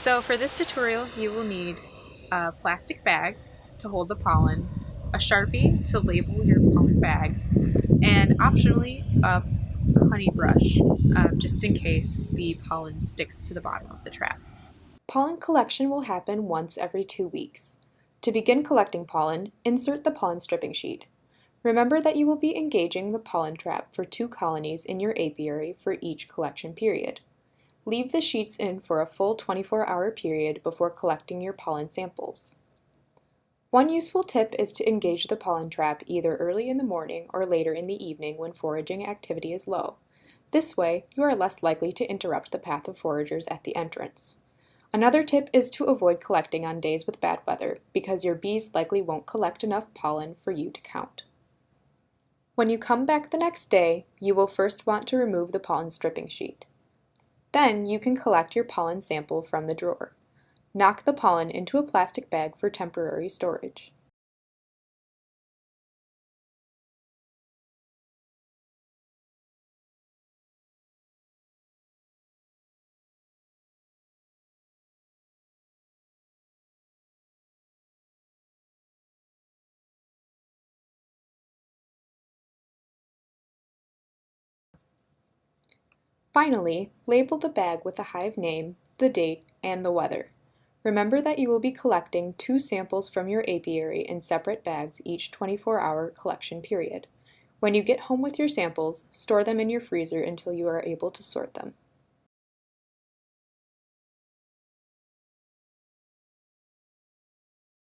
So for this tutorial, you will need a plastic bag to hold the pollen, a Sharpie to label your pollen bag, and optionally a honey brush, just in case the pollen sticks to the bottom of the trap. Pollen collection will happen once every 2 weeks. To begin collecting pollen, insert the pollen stripping sheet. Remember that you will be engaging the pollen trap for 2 colonies in your apiary for each collection period. Leave the sheets in for a full 24-hour period before collecting your pollen samples. One useful tip is to engage the pollen trap either early in the morning or later in the evening when foraging activity is low. This way, you are less likely to interrupt the path of foragers at the entrance. Another tip is to avoid collecting on days with bad weather, because your bees likely won't collect enough pollen for you to count. When you come back the next day, you will first want to remove the pollen stripping sheet. Then you can collect your pollen sample from the drawer. Knock the pollen into a plastic bag for temporary storage. Finally, label the bag with the hive name, the date, and the weather. Remember that you will be collecting 2 samples from your apiary in separate bags each 24-hour collection period. When you get home with your samples, store them in your freezer until you are able to sort them.